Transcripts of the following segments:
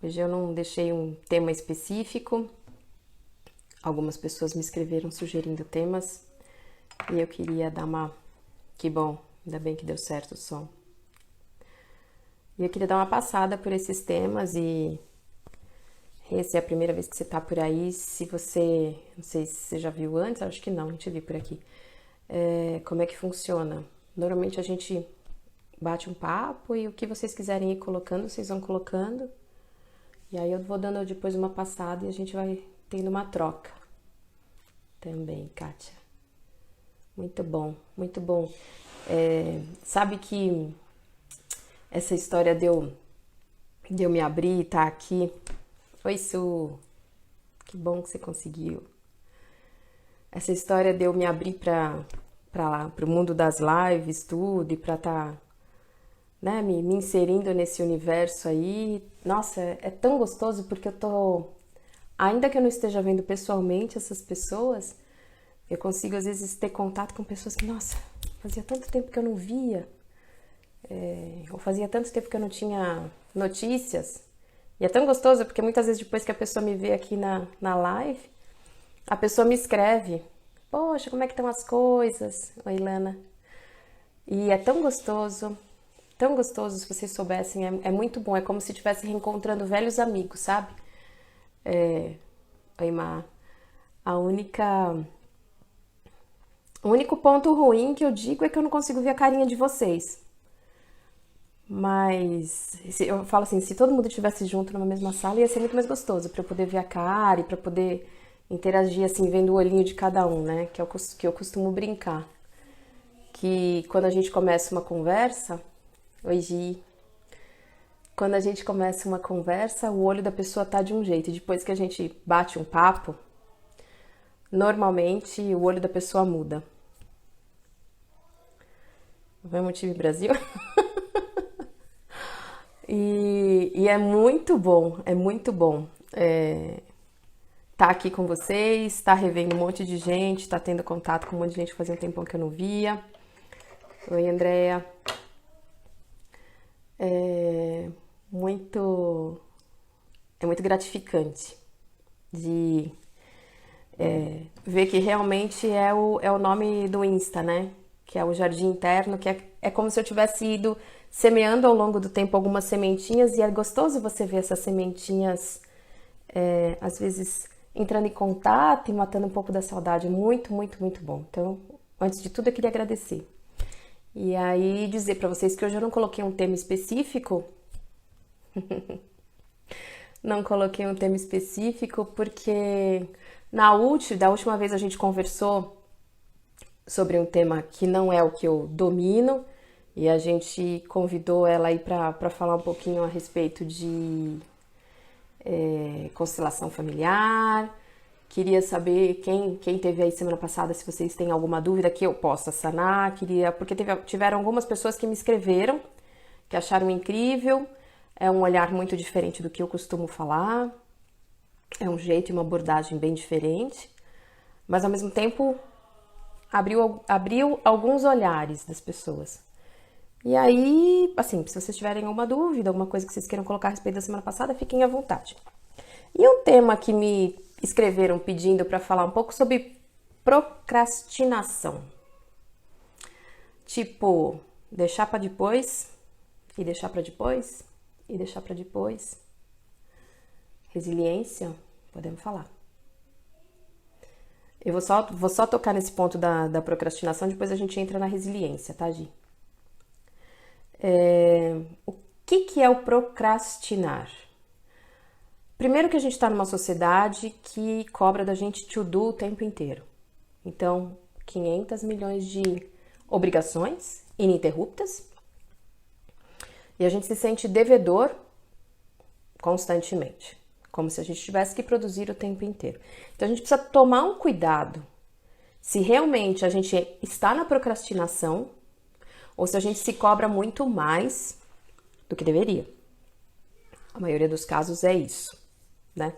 Hoje eu não deixei um tema específico. Algumas pessoas me escreveram sugerindo temas e eu queria dar uma... Que bom, ainda bem que deu certo o som. E eu queria dar uma passada por esses temas e essa é a primeira vez que você tá por aí. Se você... Não sei se você já viu antes, acho que não te vi por aqui. Como é que funciona? Normalmente a gente bate um papo e o que vocês quiserem ir colocando, vocês vão colocando. E aí eu vou dando depois uma passada e a gente vai tendo uma troca. Também, Kátia. Muito bom, muito bom. Sabe que essa história de eu me abrir e estar aqui. Oi, Su. Que bom que você conseguiu. Essa história de eu me abrir para o mundo das lives, tudo, e para estar, né, me inserindo nesse universo aí. Nossa, é tão gostoso porque eu tô... Ainda que eu não esteja vendo pessoalmente essas pessoas, eu consigo às vezes ter contato com pessoas que, nossa, fazia tanto tempo que eu não via, ou fazia tanto tempo que eu não tinha notícias. E é tão gostoso porque muitas vezes depois que a pessoa me vê aqui na live, a pessoa me escreve: poxa, como é que estão as coisas? Oi, Ilana. E é tão gostoso, se vocês soubessem, é muito bom, é como se estivesse reencontrando velhos amigos, sabe? Oi, Má. O único ponto ruim que eu digo é que eu não consigo ver a carinha de vocês. Mas eu falo assim, se todo mundo estivesse junto numa mesma sala, ia ser muito mais gostoso para eu poder ver a cara e para poder interagir assim, vendo o olhinho de cada um, né? Que eu costumo brincar. Que quando a gente começa uma conversa, oi, Gi. Quando a gente começa uma conversa, o olho da pessoa tá de um jeito, e depois que a gente bate um papo, normalmente o olho da pessoa muda. Vamos, time Brasil? E é muito bom, é muito bom tá aqui com vocês, tá revendo um monte de gente, tá tendo contato com um monte de gente que fazia um tempão que eu não via. Oi, Andréia. É muito, é muito gratificante de ver que realmente é o nome do Insta, né? Que é o Jardim Interno, que é como se eu tivesse ido semeando ao longo do tempo algumas sementinhas, e é gostoso você ver essas sementinhas, às vezes, entrando em contato e matando um pouco da saudade. Muito, muito, muito bom. Então, antes de tudo, eu queria agradecer. E aí, dizer para vocês que hoje eu não coloquei um tema específico. Não coloquei um tema específico porque da última vez a gente conversou sobre um tema que não é o que eu domino, e a gente convidou ela aí para falar um pouquinho a respeito de constelação familiar. Queria saber quem teve aí semana passada, se vocês têm alguma dúvida que eu possa sanar. Porque tiveram algumas pessoas que me escreveram, que acharam incrível. É um olhar muito diferente do que eu costumo falar. É um jeito e uma abordagem bem diferente. Mas ao mesmo tempo abriu alguns olhares das pessoas. E aí, assim, se vocês tiverem alguma dúvida, alguma coisa que vocês queiram colocar a respeito da semana passada, fiquem à vontade. E um tema que me escreveram pedindo para falar um pouco sobre procrastinação. Tipo, deixar para depois, e deixar para depois, e deixar para depois. Resiliência, podemos falar. Eu vou só tocar nesse ponto da procrastinação, depois a gente entra na resiliência, tá, Gi? O que é o procrastinar? Primeiro que a gente está numa sociedade que cobra da gente to do o tempo inteiro. Então, 500 milhões de obrigações ininterruptas, e a gente se sente devedor constantemente, como se a gente tivesse que produzir o tempo inteiro. Então a gente precisa tomar um cuidado se realmente a gente está na procrastinação ou se a gente se cobra muito mais do que deveria. A maioria dos casos é isso, né?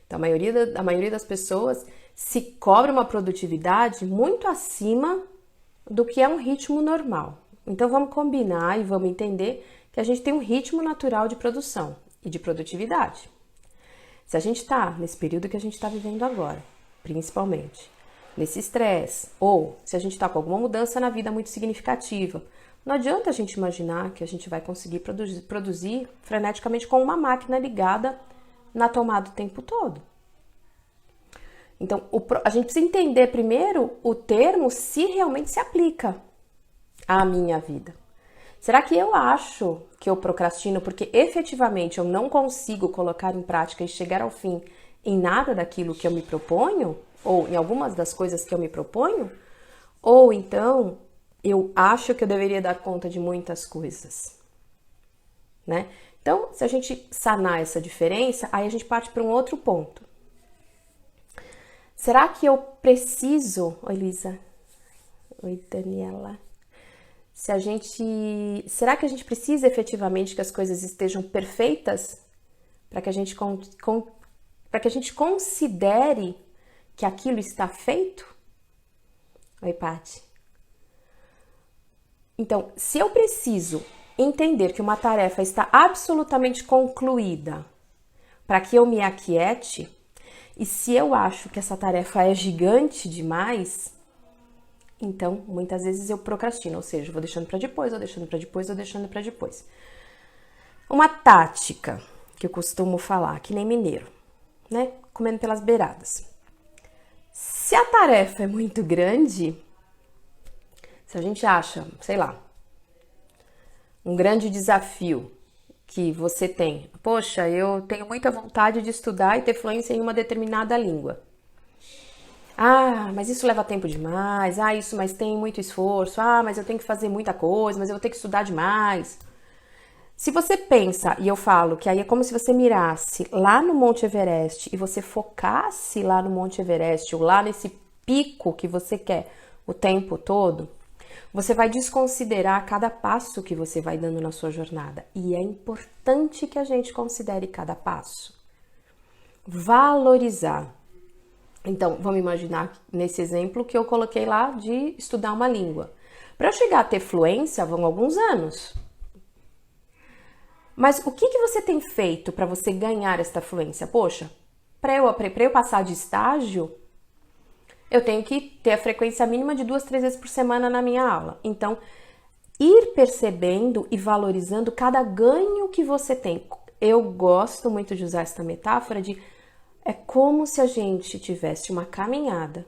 Então a maioria das pessoas se cobra uma produtividade muito acima do que é um ritmo normal. Então vamos combinar e vamos entender que a gente tem um ritmo natural de produção. e de produtividade. Se a gente está nesse período que a gente está vivendo agora, principalmente, nesse estresse, ou se a gente está com alguma mudança na vida muito significativa, não adianta a gente imaginar que a gente vai conseguir produzir freneticamente com uma máquina ligada na tomada o tempo todo. Então, a gente precisa entender primeiro o termo se realmente se aplica à minha vida. Será que eu acho que eu procrastino porque efetivamente eu não consigo colocar em prática e chegar ao fim em nada daquilo que eu me proponho? Ou em algumas das coisas que eu me proponho? Ou então eu acho que eu deveria dar conta de muitas coisas, né? Então, se a gente sanar essa diferença, aí a gente parte para um outro ponto. Será que eu preciso... Oi, Lisa. Oi, Daniela. Será que a gente precisa efetivamente que as coisas estejam perfeitas para que a gente considere que aquilo está feito? Oi, Paty. Então, se eu preciso entender que uma tarefa está absolutamente concluída para que eu me aquiete, e se eu acho que essa tarefa é gigante demais, então muitas vezes eu procrastino, ou seja, eu vou deixando para depois, vou deixando para depois, vou deixando para depois. Uma tática que eu costumo falar, que nem mineiro, né? Comendo pelas beiradas. Se a tarefa é muito grande, se a gente acha, sei lá, um grande desafio que você tem, poxa, eu tenho muita vontade de estudar e ter fluência em uma determinada língua. Ah, mas isso leva tempo demais. Ah, isso, mas tem muito esforço. Ah, mas eu tenho que fazer muita coisa, mas eu vou ter que estudar demais. Se você pensa, e eu falo que aí é como se você mirasse lá no Monte Everest e você focasse lá no Monte Everest ou lá nesse pico que você quer o tempo todo, você vai desconsiderar cada passo que você vai dando na sua jornada. E é importante que a gente considere cada passo. Valorizar. Então, vamos imaginar nesse exemplo que eu coloquei lá de estudar uma língua. Para eu chegar a ter fluência, vão alguns anos. Mas o que você tem feito para você ganhar esta fluência? Poxa, para eu passar de estágio, eu tenho que ter a frequência mínima de 2, 3 vezes por semana na minha aula. Então, ir percebendo e valorizando cada ganho que você tem. Eu gosto muito de usar essa metáfora de é como se a gente tivesse uma caminhada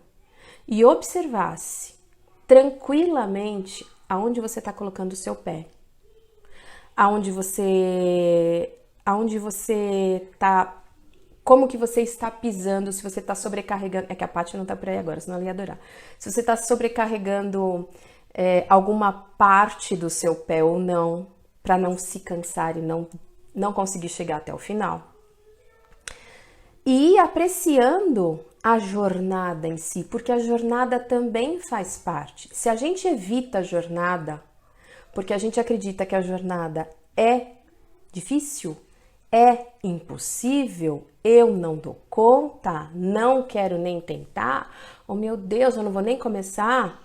e observasse tranquilamente aonde você está colocando o seu pé. Aonde você tá, como que você está pisando, se você está sobrecarregando, é que a Paty não tá por aí agora, senão ela ia adorar. Se você está sobrecarregando alguma parte do seu pé ou não, para não se cansar e não conseguir chegar até o final. E ir apreciando a jornada em si, porque a jornada também faz parte. Se a gente evita a jornada, porque a gente acredita que a jornada é difícil, é impossível, eu não dou conta, não quero nem tentar, oh meu Deus, eu não vou nem começar,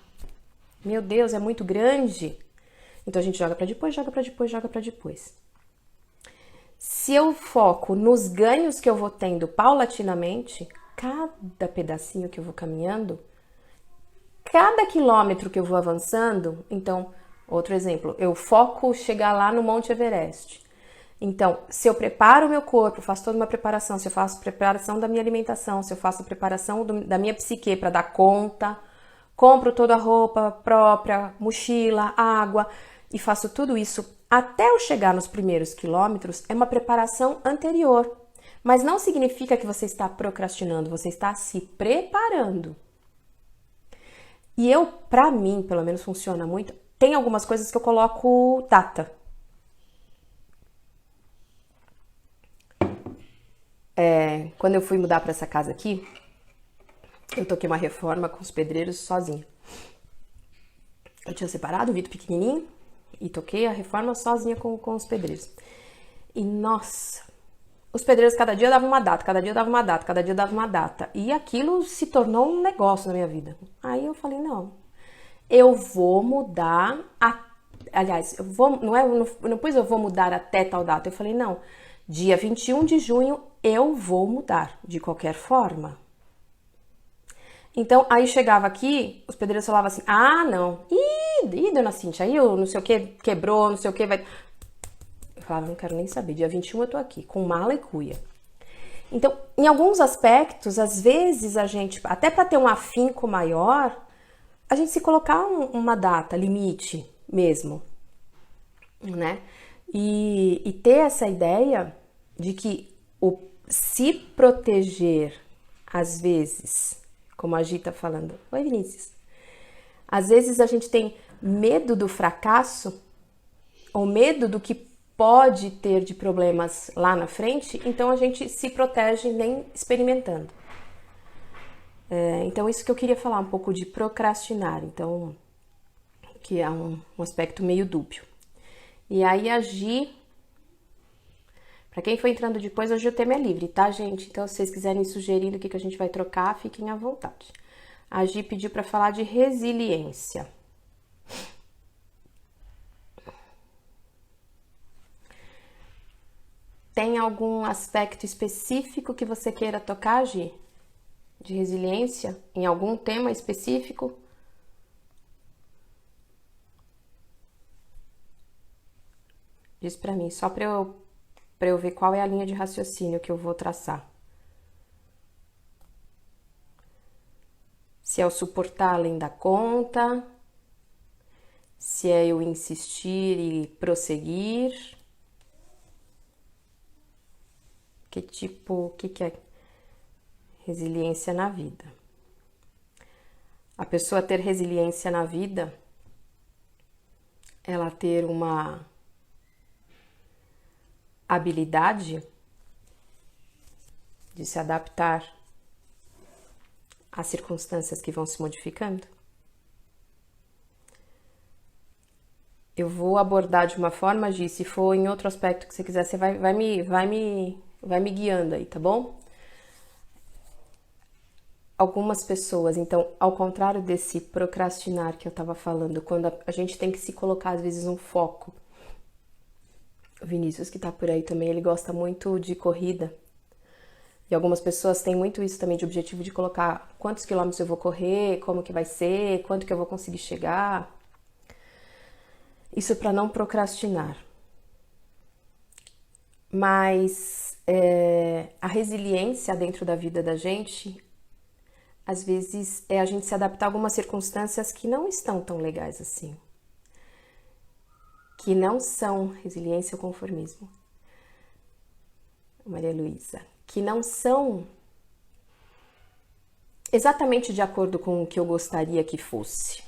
meu Deus, é muito grande. Então a gente joga para depois, joga para depois, joga para depois. Se eu foco nos ganhos que eu vou tendo paulatinamente, cada pedacinho que eu vou caminhando, cada quilômetro que eu vou avançando, então, outro exemplo, eu foco chegar lá no Monte Everest. Então, se eu preparo o meu corpo, faço toda uma preparação, se eu faço preparação da minha alimentação, se eu faço preparação da minha psique para dar conta, compro toda a roupa própria, mochila, água e faço tudo isso até eu chegar nos primeiros quilômetros, é uma preparação anterior. Mas não significa que você está procrastinando, você está se preparando. E para mim, pelo menos funciona muito, tem algumas coisas que eu coloco data. Quando eu fui mudar para essa casa aqui, eu toquei uma reforma com os pedreiros sozinha. Eu tinha separado o Vitor pequenininho e toquei a reforma sozinha com os pedreiros. E nossa, os pedreiros cada dia davam uma data, cada dia dava uma data, cada dia dava uma data. E aquilo se tornou um negócio na minha vida. Aí eu falei, não, eu vou mudar, aliás, eu vou, não pus eu vou mudar até tal data. Eu falei, não, Dia 21 de junho eu vou mudar, de qualquer forma. Então, aí chegava aqui, os pedreiros falavam assim, ah, não, ih, dona Cíntia, aí o não sei o que quebrou, não sei o que vai... Eu falava, não quero nem saber, dia 21 eu tô aqui, com mala e cuia. Então, em alguns aspectos, às vezes a gente, até para ter um afinco maior, a gente se colocar uma data, limite mesmo, né? E ter essa ideia de que o se proteger, às vezes, como a Gi tá falando, oi Vinícius, às vezes a gente tem medo do fracasso ou medo do que pode ter de problemas lá na frente, então a gente se protege nem experimentando. Então isso que eu queria falar, um pouco de procrastinar, então, que é um aspecto meio dúbio. E aí a Gi, para quem for entrando depois, hoje o tema é livre, tá, gente? Então, se vocês quiserem sugerir o que a gente vai trocar, fiquem à vontade. A Gi pediu para falar de resiliência. Tem algum aspecto específico que você queira tocar, Gi? De resiliência? Em algum tema específico? Diz para mim, só para eu ver qual é a linha de raciocínio que eu vou traçar. Se é o suportar além da conta, se é eu insistir e prosseguir. O que é resiliência na vida? A pessoa ter resiliência na vida, ela ter uma habilidade de se adaptar às circunstâncias que vão se modificando. Eu vou abordar de uma forma, Gi, se for em outro aspecto que você quiser, você vai me guiando aí, tá bom? Algumas pessoas, então, ao contrário desse procrastinar que eu tava falando, quando a gente tem que se colocar, às vezes, um foco. O Vinícius, que tá por aí também, ele gosta muito de corrida. E algumas pessoas têm muito isso também de objetivo de colocar quantos quilômetros eu vou correr, como que vai ser, quanto que eu vou conseguir chegar. Isso para não procrastinar. Mas a resiliência dentro da vida da gente, às vezes, é a gente se adaptar a algumas circunstâncias que não estão tão legais assim. Que não são resiliência ou conformismo. Maria Luísa. Que não são exatamente de acordo com o que eu gostaria que fosse.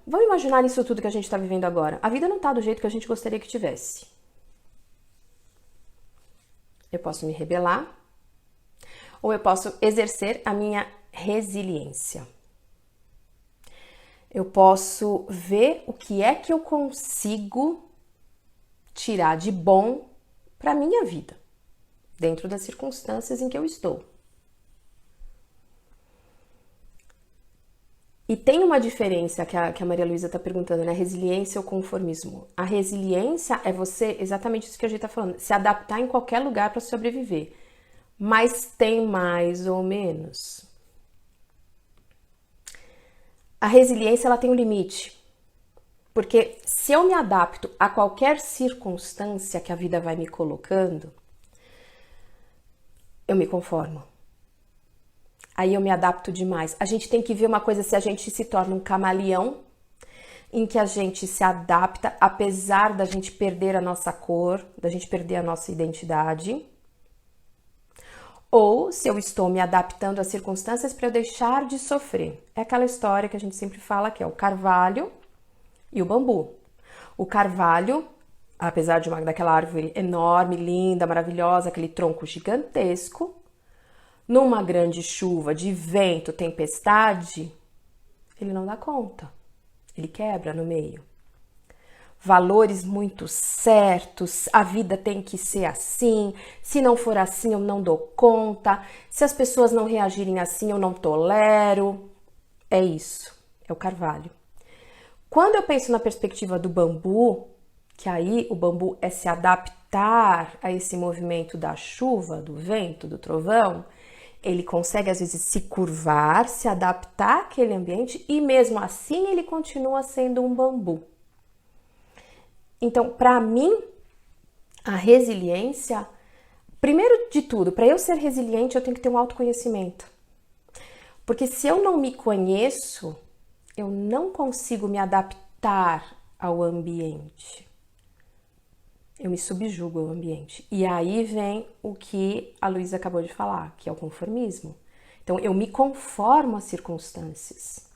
Vamos imaginar isso tudo que a gente está vivendo agora. A vida não está do jeito que a gente gostaria que tivesse. Eu posso me rebelar ou eu posso exercer a minha resiliência. Eu posso ver o que é que eu consigo tirar de bom para a minha vida, dentro das circunstâncias em que eu estou. E tem uma diferença que a Maria Luísa está perguntando, né? Resiliência ou conformismo? A resiliência é você, exatamente isso que a gente está falando, se adaptar em qualquer lugar para sobreviver. Mas tem mais ou menos. A resiliência, ela tem um limite. Porque se eu me adapto a qualquer circunstância que a vida vai me colocando, eu me conformo. Aí eu me adapto demais. A gente tem que ver uma coisa, se a gente se torna um camaleão, em que a gente se adapta, apesar da gente perder a nossa cor, da gente perder a nossa identidade. Ou se eu estou me adaptando às circunstâncias para eu deixar de sofrer. É aquela história que a gente sempre fala que é o carvalho e o bambu. O carvalho, apesar daquela árvore enorme, linda, maravilhosa, aquele tronco gigantesco, numa grande chuva de vento, tempestade, ele não dá conta. Ele quebra no meio. Valores muito certos, a vida tem que ser assim, se não for assim eu não dou conta, se as pessoas não reagirem assim eu não tolero. É isso, é o carvalho. Quando eu penso na perspectiva do bambu, que aí o bambu é se adaptar a esse movimento da chuva, do vento, do trovão, ele consegue às vezes se curvar, se adaptar àquele ambiente e mesmo assim ele continua sendo um bambu. Então, para mim, a resiliência, primeiro de tudo, para eu ser resiliente, eu tenho que ter um autoconhecimento. Porque se eu não me conheço, eu não consigo me adaptar ao ambiente. Eu me subjugo ao ambiente. E aí vem o que a Luísa acabou de falar, que é o conformismo. Então, eu me conformo às circunstâncias.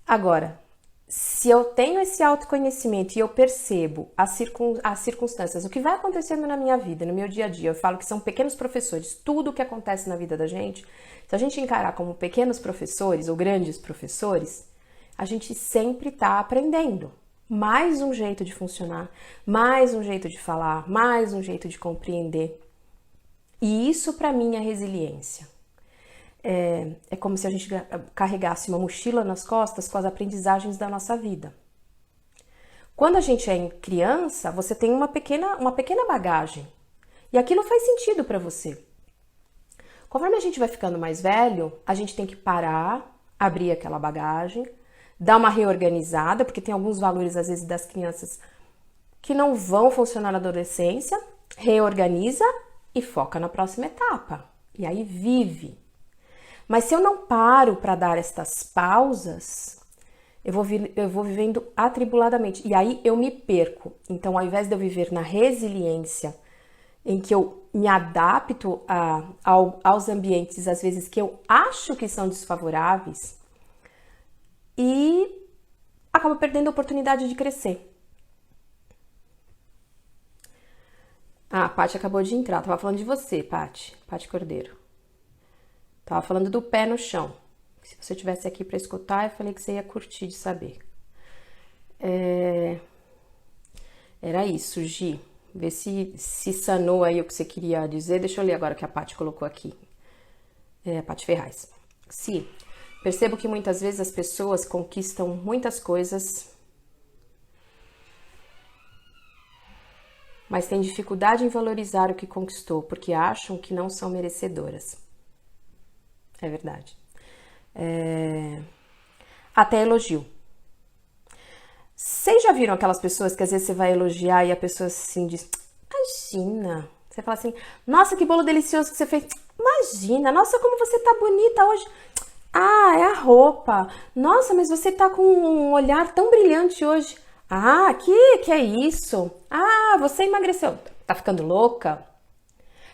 Agora, se eu tenho esse autoconhecimento e eu percebo as circunstâncias, o que vai acontecendo na minha vida, no meu dia a dia, eu falo que são pequenos professores, tudo o que acontece na vida da gente, se a gente encarar como pequenos professores ou grandes professores, a gente sempre está aprendendo. Mais um jeito de funcionar, mais um jeito de falar, mais um jeito de compreender. E isso para mim é resiliência. É como se a gente carregasse uma mochila nas costas com as aprendizagens da nossa vida. Quando a gente é criança, você tem uma pequena bagagem. E aquilo faz sentido para você. Conforme a gente vai ficando mais velho, a gente tem que parar, abrir aquela bagagem, dar uma reorganizada, porque tem alguns valores, às vezes, das crianças que não vão funcionar na adolescência, reorganiza e foca na próxima etapa. E aí vive. Mas se eu não paro para dar estas pausas, eu vou vivendo atribuladamente. E aí eu me perco. Então, ao invés de eu viver na resiliência, em que eu me adapto aos ambientes, às vezes, que eu acho que são desfavoráveis, e acabo perdendo a oportunidade de crescer. Ah, a Paty acabou de entrar. Tava falando de você, Paty Cordeiro. Tava falando do pé no chão. Se você estivesse aqui para escutar, eu falei que você ia curtir de saber. Era isso, Gi. Vê se sanou aí o que você queria dizer. Deixa eu ler agora o que a Paty colocou aqui. A Paty Ferraz. Sim, percebo que muitas vezes as pessoas conquistam muitas coisas, mas têm dificuldade em valorizar o que conquistou, porque acham que não são merecedoras. É verdade. Até elogio. Vocês já viram aquelas pessoas que às vezes você vai elogiar e a pessoa assim diz, imagina. Você fala assim, nossa, que bolo delicioso que você fez. Imagina, nossa, como você tá bonita hoje. Ah, é a roupa. Nossa, mas você tá com um olhar tão brilhante hoje. Ah, que é isso? Ah, você emagreceu. Tá ficando louca?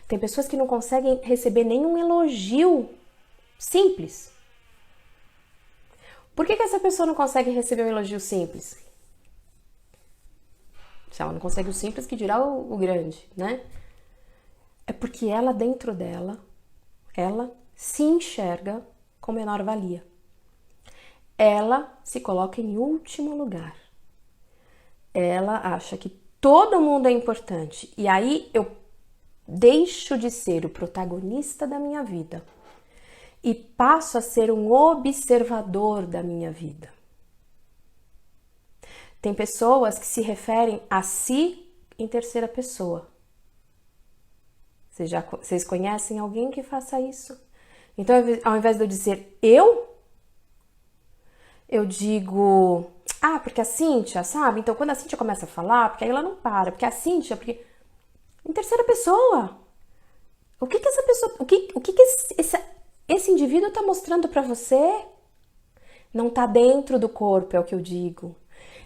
Tem pessoas que não conseguem receber nenhum elogio simples. Por que essa pessoa não consegue receber um elogio simples? Se ela não consegue o simples, que dirá o grande, né? É porque ela, dentro dela, ela se enxerga com menor valia. Ela se coloca em último lugar. Ela acha que todo mundo é importante. E aí eu deixo de ser o protagonista da minha vida e passo a ser um observador da minha vida. Tem pessoas que se referem a si em terceira pessoa. Vocês conhecem alguém que faça isso? Então, ao invés de eu dizer eu digo, porque a Cíntia, sabe? Então, quando a Cíntia começa a falar, porque aí ela não para, porque a Cíntia, porque... Em terceira pessoa. O que essa pessoa... O que esse indivíduo está mostrando para você? Não está dentro do corpo, é o que eu digo.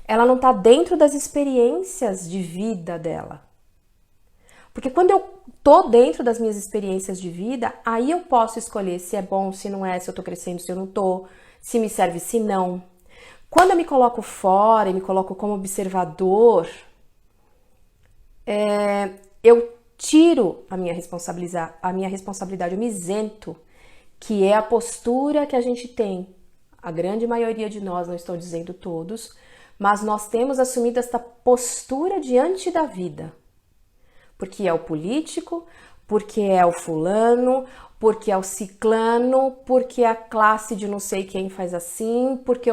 Ela não está dentro das experiências de vida dela. Porque quando eu tô dentro das minhas experiências de vida, aí eu posso escolher se é bom, se não é, se eu tô crescendo, se eu não tô, se me serve, se não. Quando eu me coloco fora e me coloco como observador, eu tiro a minha responsabilidade, eu me isento, que é a postura que a gente tem. A grande maioria de nós, não estou dizendo todos, mas nós temos assumido esta postura diante da vida. Porque é o político, porque é o fulano, porque é o ciclano, porque a classe de não sei quem faz assim, porque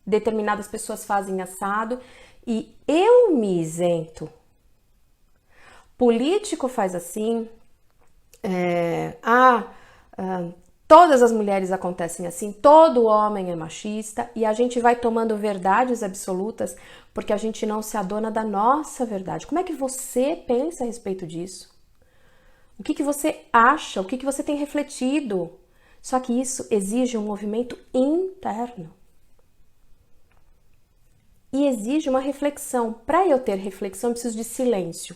determinadas pessoas fazem assado e eu me isento. Político faz assim, todas as mulheres acontecem assim, todo homem é machista e a gente vai tomando verdades absolutas porque a gente não se adona da nossa verdade. Como é que você pensa a respeito disso? O que você acha? O que você tem refletido? Só que isso exige um movimento interno. E exige uma reflexão. Para eu ter reflexão, eu preciso de silêncio.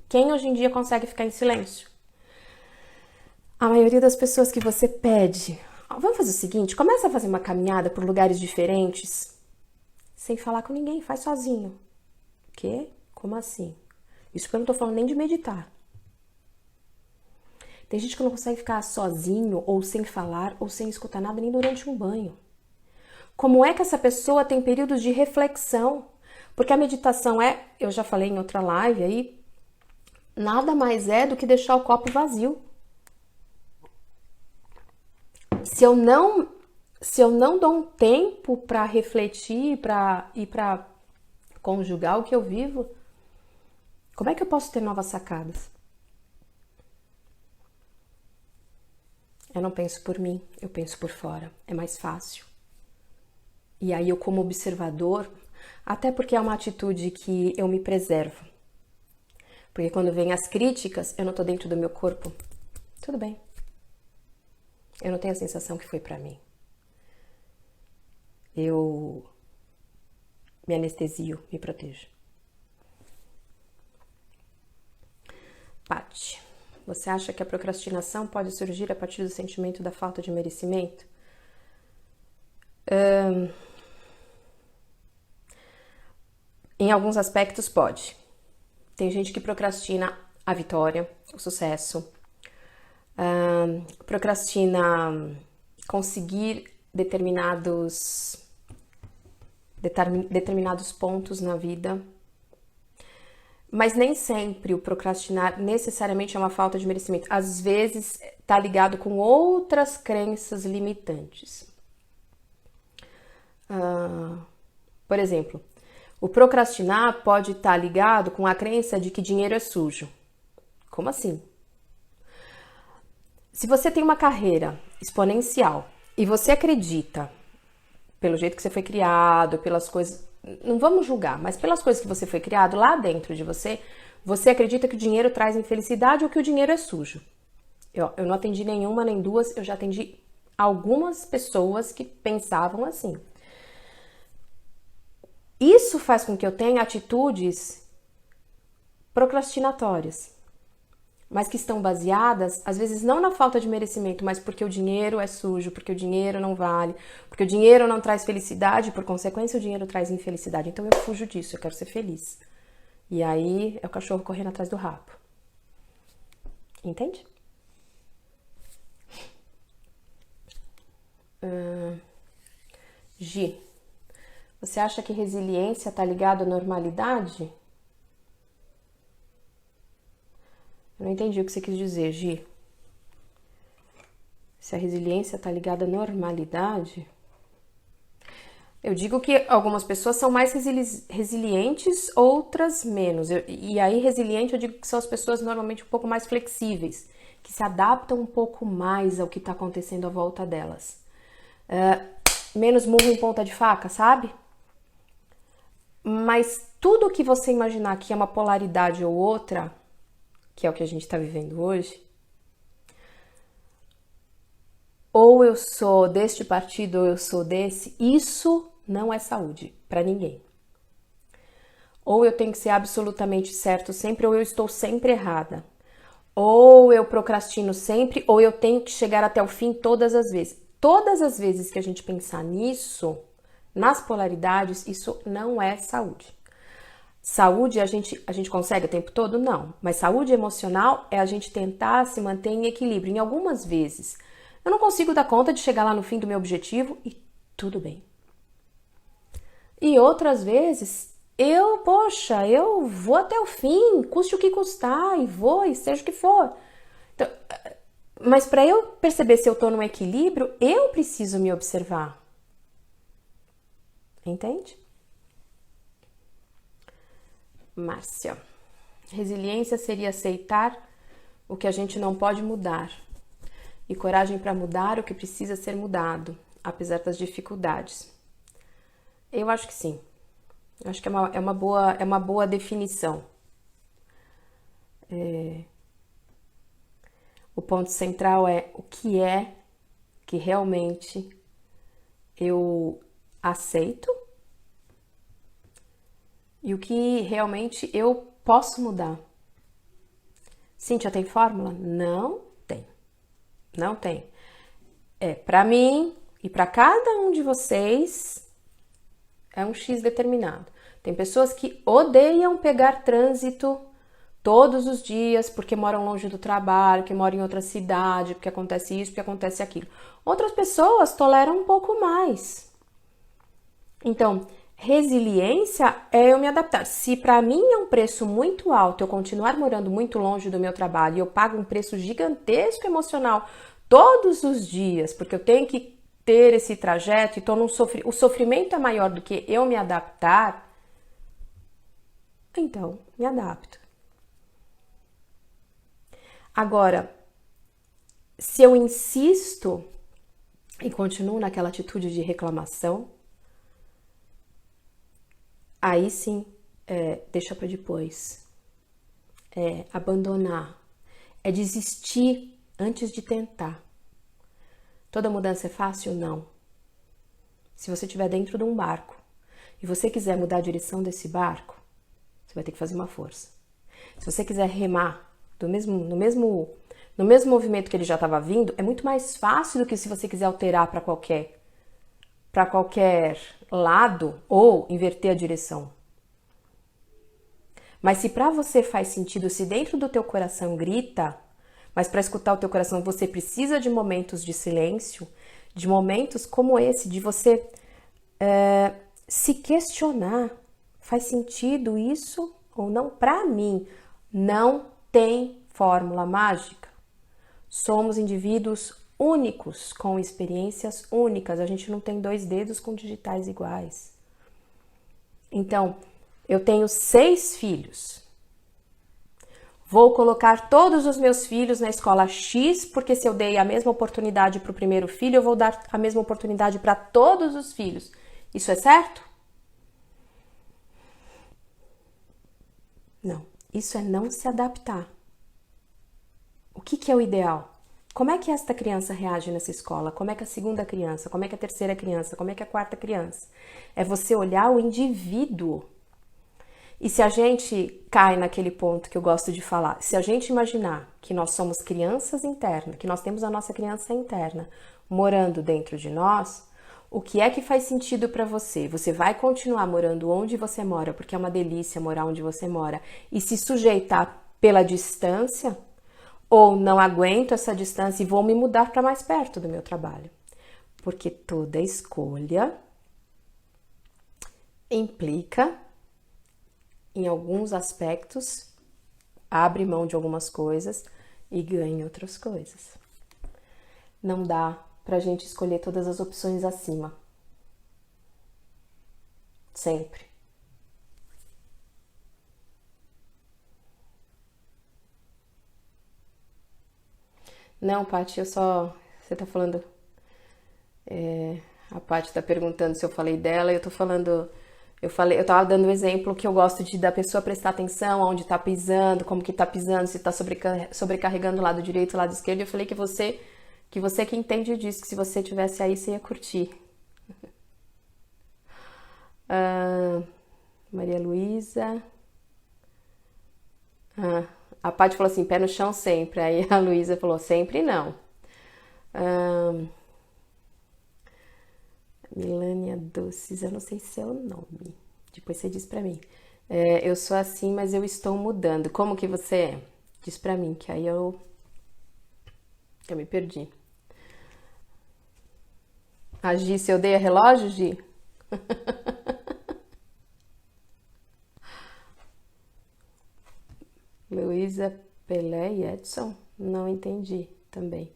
Quem hoje em dia consegue ficar em silêncio? A maioria das pessoas que você pede, vamos fazer o seguinte, começa a fazer uma caminhada por lugares diferentes, sem falar com ninguém, faz sozinho. O quê? Como assim? Isso que eu não tô falando nem de meditar. Tem gente que não consegue ficar sozinho, ou sem falar, ou sem escutar nada, nem durante um banho. Como é que essa pessoa tem períodos de reflexão? Porque a meditação eu já falei em outra live aí, nada mais é do que deixar o copo vazio. Se eu não dou um tempo para refletir e para conjugar o que eu vivo, como é que eu posso ter novas sacadas? Eu não penso por mim, eu penso por fora. É mais fácil. E aí eu, como observador, até porque é uma atitude que eu me preservo. Porque quando vem as críticas, eu não tô dentro do meu corpo. Tudo bem. Eu não tenho a sensação que foi pra mim. Eu me anestesio, me protejo. Paty, você acha que a procrastinação pode surgir a partir do sentimento da falta de merecimento? Em alguns aspectos pode. Tem gente que procrastina a vitória, o sucesso, procrastina conseguir determinados pontos na vida, mas nem sempre o procrastinar necessariamente é uma falta de merecimento. Às vezes está ligado com outras crenças limitantes. Por exemplo, o procrastinar pode estar ligado com a crença de que dinheiro é sujo. Como assim? Se você tem uma carreira exponencial e você acredita, pelo jeito que você foi criado, pelas coisas, não vamos julgar, mas pelas coisas que você foi criado lá dentro de você, você acredita que o dinheiro traz infelicidade ou que o dinheiro é sujo. Eu não atendi nenhuma nem duas, eu já atendi algumas pessoas que pensavam assim. Isso faz com que eu tenha atitudes procrastinatórias, mas que estão baseadas, às vezes, não na falta de merecimento, mas porque o dinheiro é sujo, porque o dinheiro não vale, porque o dinheiro não traz felicidade, por consequência, o dinheiro traz infelicidade. Então eu fujo disso, eu quero ser feliz. E aí é o cachorro correndo atrás do rabo. Entende? Gi, você acha que resiliência está ligado à normalidade? Eu não entendi o que você quis dizer, Gi. Se a resiliência está ligada à normalidade? Eu digo que algumas pessoas são mais resilientes, outras menos. E aí, resiliente, eu digo que são as pessoas normalmente um pouco mais flexíveis, que se adaptam um pouco mais ao que está acontecendo à volta delas. Menos murro em ponta de faca, sabe? Mas tudo que você imaginar que é uma polaridade ou outra, que é o que a gente está vivendo hoje, ou eu sou deste partido ou eu sou desse, isso não é saúde para ninguém. Ou eu tenho que ser absolutamente certo sempre, ou eu estou sempre errada. Ou eu procrastino sempre, ou eu tenho que chegar até o fim todas as vezes. Todas as vezes que a gente pensar nisso, nas polaridades, isso não é saúde. Saúde a gente consegue o tempo todo? Não. Mas saúde emocional é a gente tentar se manter em equilíbrio. Em algumas vezes, eu não consigo dar conta de chegar lá no fim do meu objetivo e tudo bem. E outras vezes, eu vou até o fim, custe o que custar, e vou, e seja o que for. Então, mas para eu perceber se eu tô num equilíbrio, eu preciso me observar. Entende? Márcia. Resiliência seria aceitar o que a gente não pode mudar e coragem para mudar o que precisa ser mudado, apesar das dificuldades. Eu acho que sim. Eu acho que é uma boa definição. O ponto central é o que é que realmente eu aceito e o que realmente eu posso mudar. Cíntia, tem fórmula? Não tem. Não tem. Para mim e para cada um de vocês é um X determinado. Tem pessoas que odeiam pegar trânsito todos os dias porque moram longe do trabalho, que moram em outra cidade, porque acontece isso, porque acontece aquilo. Outras pessoas toleram um pouco mais. Então, resiliência é eu me adaptar. Se para mim é um preço muito alto eu continuar morando muito longe do meu trabalho e eu pago um preço gigantesco emocional todos os dias, porque eu tenho que ter esse trajeto e o sofrimento é maior do que eu me adaptar, então me adapto. Agora, se eu insisto e continuo naquela atitude de reclamação, aí sim, deixa para depois. É abandonar. É desistir antes de tentar. Toda mudança é fácil? Não. Se você estiver dentro de um barco e você quiser mudar a direção desse barco, você vai ter que fazer uma força. Se você quiser remar no mesmo movimento que ele já estava vindo, é muito mais fácil do que se você quiser alterar para qualquer lado ou inverter a direção. Mas se para você faz sentido, se dentro do teu coração grita, mas para escutar o teu coração você precisa de momentos de silêncio, de momentos como esse, de você se questionar, faz sentido isso ou não? Para mim, não tem fórmula mágica. Somos indivíduos únicos, com experiências únicas. A gente não tem 2 dedos com digitais iguais. Então, eu tenho 6 filhos. Vou colocar todos os meus filhos na escola X, porque se eu dei a mesma oportunidade para o primeiro filho, eu vou dar a mesma oportunidade para todos os filhos. Isso é certo? Não. Isso é não se adaptar. O que é o ideal? Como é que esta criança reage nessa escola? Como é que a segunda criança? Como é que a terceira criança? Como é que a quarta criança? É você olhar o indivíduo. E se a gente cai naquele ponto que eu gosto de falar, se a gente imaginar que nós somos crianças internas, que nós temos a nossa criança interna morando dentro de nós, o que é que faz sentido para você? Você vai continuar morando onde você mora, porque é uma delícia morar onde você mora, e se sujeitar pela distância? Ou não aguento essa distância e vou me mudar para mais perto do meu trabalho? Porque toda escolha implica, em alguns aspectos, abre mão de algumas coisas e ganha outras coisas. Não dá pra gente escolher todas as opções acima. Sempre. Não, Paty, Você tá falando... A Paty tá perguntando se eu falei dela e eu tô falando... Eu tava dando o exemplo que eu gosto da pessoa prestar atenção onde tá pisando, como que tá pisando, se tá sobrecarregando o lado direito, o lado esquerdo. Eu falei que você que entende disso, que se você tivesse aí, você ia curtir. Maria Luísa. A Paty falou assim, pé no chão sempre. Aí a Luísa falou, sempre não. Milânia Doces, eu não sei seu nome. Depois você diz pra mim. Eu sou assim, mas eu estou mudando. Como que você é? Diz pra mim, que aí eu me perdi. A Gi, você odeia relógio, Gi? Luísa, Pelé e Edson? Não entendi também.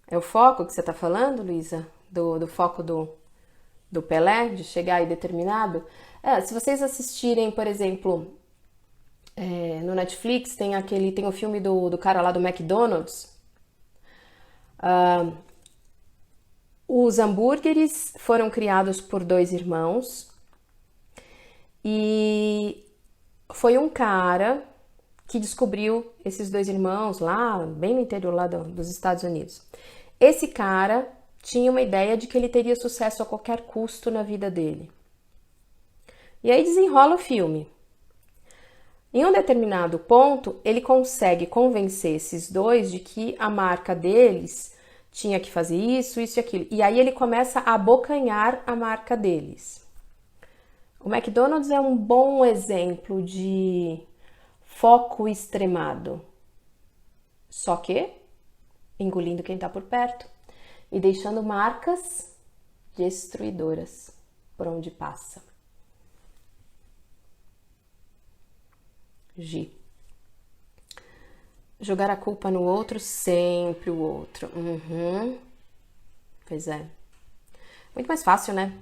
É o foco que você tá falando, Luísa? do foco do Pelé, de chegar aí determinado. Se vocês assistirem, por exemplo, no Netflix, tem o filme do cara lá do McDonald's. Os hambúrgueres foram criados por dois irmãos e foi um cara que descobriu esses dois irmãos lá, bem no interior lá dos Estados Unidos. Esse cara tinha uma ideia de que ele teria sucesso a qualquer custo na vida dele. E aí desenrola o filme. Em um determinado ponto, ele consegue convencer esses dois de que a marca deles tinha que fazer isso, isso e aquilo. E aí ele começa a abocanhar a marca deles. O McDonald's é um bom exemplo de foco extremado. Só que engolindo quem está por perto e deixando marcas destruidoras por onde passa. G. Jogar a culpa no outro, sempre o outro. Pois é. Muito mais fácil, né?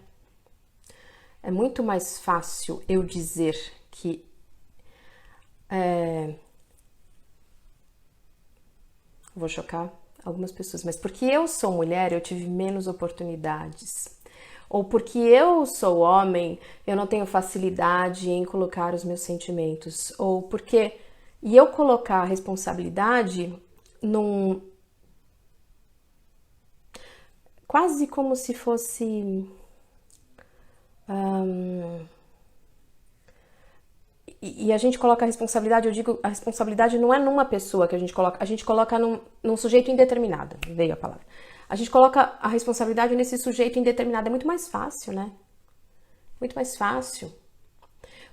É muito mais fácil eu dizer que vou chocar algumas pessoas, mas porque eu sou mulher, eu tive menos oportunidades. Ou porque eu sou homem, eu não tenho facilidade em colocar os meus sentimentos. Ou porque... E eu colocar a responsabilidade num... quase como se fosse... E a gente coloca a responsabilidade, eu digo, a responsabilidade não é numa pessoa que a gente coloca num sujeito indeterminado, veio a palavra. A gente coloca a responsabilidade nesse sujeito indeterminado, é muito mais fácil, né? Muito mais fácil.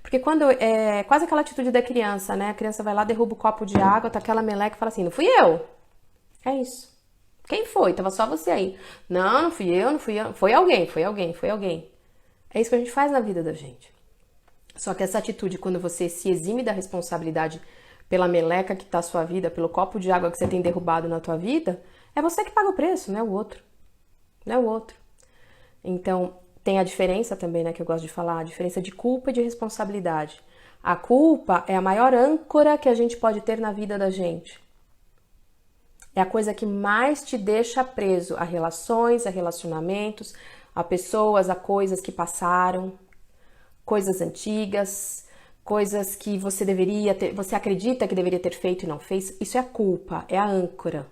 Porque quando é quase aquela atitude da criança, né? A criança vai lá, derruba o copo de água, tá aquela meleca e fala assim, não fui eu. É isso. Quem foi? Tava só você aí. Não, não fui eu, não fui eu. Foi alguém, foi alguém, foi alguém. É isso que a gente faz na vida da gente. Só que essa atitude, quando você se exime da responsabilidade pela meleca que tá a sua vida, pelo copo de água que você tem derrubado na tua vida, é você que paga o preço, não é o outro. Não é o outro. Então, tem a diferença também, né, que eu gosto de falar, a diferença de culpa e de responsabilidade. A culpa é a maior âncora que a gente pode ter na vida da gente. É a coisa que mais te deixa preso a relações, a relacionamentos, a pessoas, a coisas que passaram, coisas antigas, coisas que você deveria ter, você acredita que deveria ter feito e não fez. Isso é a culpa, é a âncora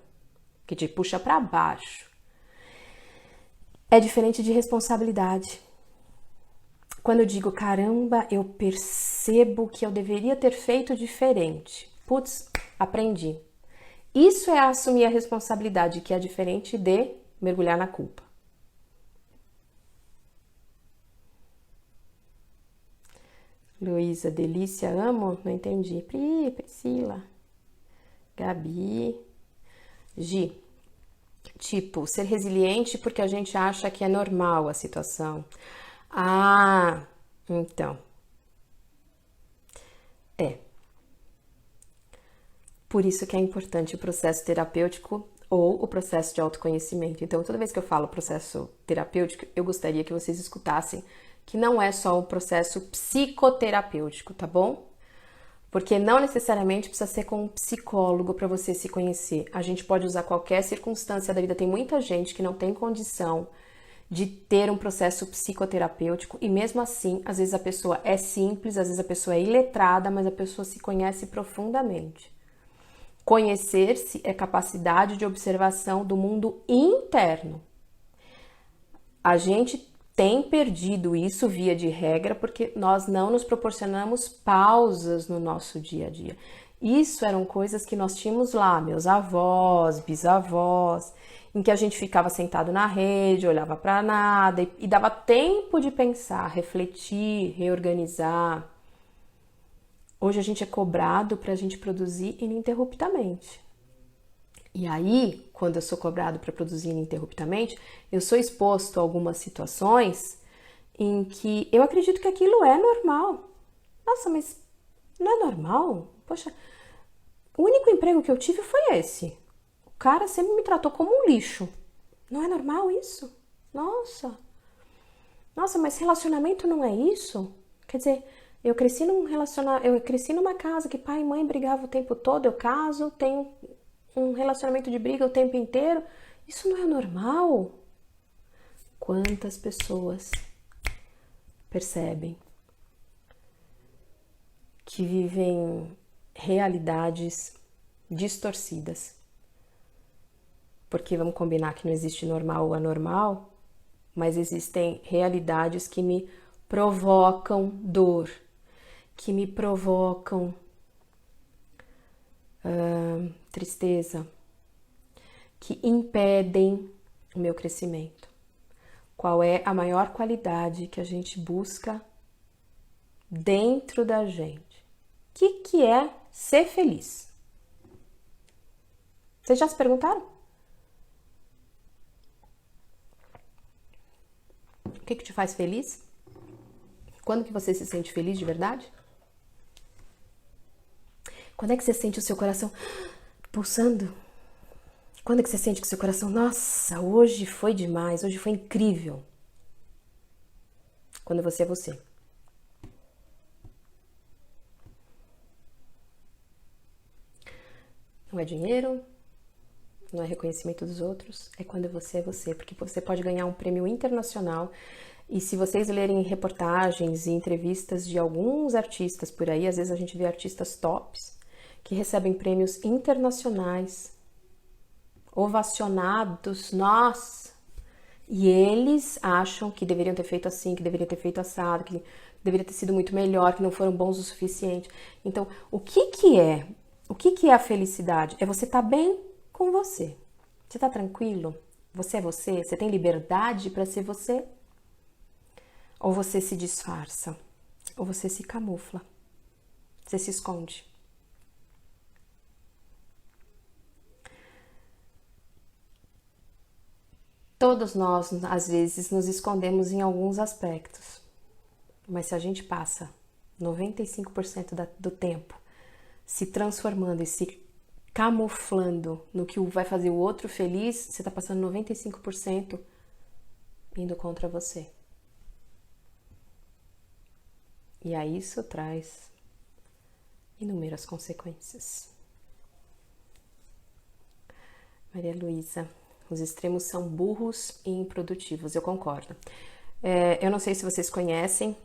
que te puxa para baixo. É diferente de responsabilidade. Quando eu digo, caramba, eu percebo que eu deveria ter feito diferente. Putz, aprendi. Isso é assumir a responsabilidade, que é diferente de mergulhar na culpa. Luísa, delícia, amo? Não entendi. Priscila. Gabi. Gi. Tipo, ser resiliente porque a gente acha que é normal a situação. Ah, então. Por isso que é importante o processo terapêutico ou o processo de autoconhecimento. Então, toda vez que eu falo processo terapêutico, eu gostaria que vocês escutassem que não é só um processo psicoterapêutico, tá bom? Porque não necessariamente precisa ser com um psicólogo para você se conhecer. A gente pode usar qualquer circunstância da vida. Tem muita gente que não tem condição de ter um processo psicoterapêutico e mesmo assim, às vezes a pessoa é simples, às vezes a pessoa é iletrada, mas a pessoa se conhece profundamente. Conhecer-se é capacidade de observação do mundo interno. A gente tem perdido isso via de regra porque nós não nos proporcionamos pausas no nosso dia a dia. Isso eram coisas que nós tínhamos lá, meus avós, bisavós, em que a gente ficava sentado na rede, olhava para nada e dava tempo de pensar, refletir, reorganizar. Hoje a gente é cobrado para a gente produzir ininterruptamente. E aí, quando eu sou cobrado para produzir ininterruptamente, eu sou exposto a algumas situações em que eu acredito que aquilo é normal. Nossa, mas não é normal? Poxa, o único emprego que eu tive foi esse. O cara sempre me tratou como um lixo. Não é normal isso? Nossa, mas relacionamento não é isso? Quer dizer, eu cresci numa casa que pai e mãe brigavam o tempo todo, eu caso, tenho um relacionamento de briga o tempo inteiro. Isso não é normal? Quantas pessoas percebem que vivem realidades distorcidas? Porque vamos combinar que não existe normal ou anormal, mas existem realidades que me provocam dor, que me provocam tristeza, que impedem o meu crescimento. Qual é a maior qualidade que a gente busca dentro da gente? O que é ser feliz? Vocês já se perguntaram? O que te faz feliz? Quando que você se sente feliz de verdade? Quando é que você sente o seu coração pulsando? Quando é que você sente que o seu coração, nossa, hoje foi demais, hoje foi incrível? Quando você é você. Não é dinheiro, não é reconhecimento dos outros, é quando você é você, porque você pode ganhar um prêmio internacional. E se vocês lerem reportagens e entrevistas de alguns artistas por aí, às vezes a gente vê artistas tops que recebem prêmios internacionais, ovacionados, nossa! E eles acham que deveriam ter feito assim, que deveriam ter feito assado, que deveria ter sido muito melhor, que não foram bons o suficiente. Então, o que é? O que é a felicidade? É você estar bem com você. Você está tranquilo? Você é você? Você tem liberdade para ser você? Ou você se disfarça? Ou você se camufla? Você se esconde? Todos nós, às vezes, nos escondemos em alguns aspectos. Mas se a gente passa 95% do tempo se transformando e se camuflando no que vai fazer o outro feliz, você está passando 95% indo contra você. E aí isso traz inúmeras consequências. Maria Luísa, os extremos são burros e improdutivos, eu concordo. Eu não sei se vocês conhecem,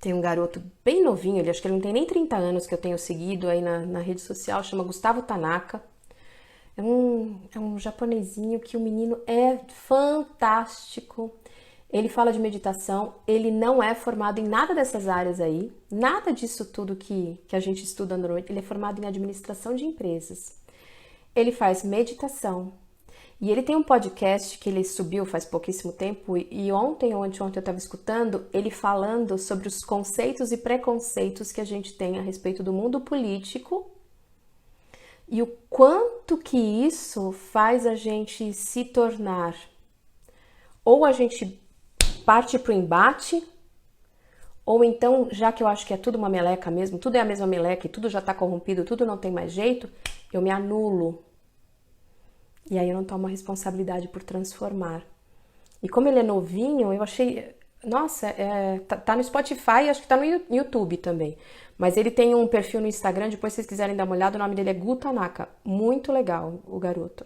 tem um garoto bem novinho, acho que ele não tem nem 30 anos, que eu tenho seguido aí na rede social, chama Gustavo Tanaka. É um japonesinho que o menino é fantástico. Ele fala de meditação, ele não é formado em nada dessas áreas aí, nada disso tudo que a gente estuda normalmente, ele é formado em administração de empresas. Ele faz meditação e ele tem um podcast que ele subiu faz pouquíssimo tempo e ontem eu estava escutando ele falando sobre os conceitos e preconceitos que a gente tem a respeito do mundo político e o quanto que isso faz a gente se tornar, ou a gente parte para o embate, ou então, já que eu acho que é tudo uma meleca mesmo, tudo é a mesma meleca e tudo já está corrompido, tudo não tem mais jeito, eu me anulo. E aí eu não tomo a responsabilidade por transformar. E como ele é novinho, eu achei... Nossa, tá no Spotify, acho que tá no YouTube também. Mas ele tem um perfil no Instagram, depois se vocês quiserem dar uma olhada, o nome dele é Gu Tanaka. Muito legal, o garoto.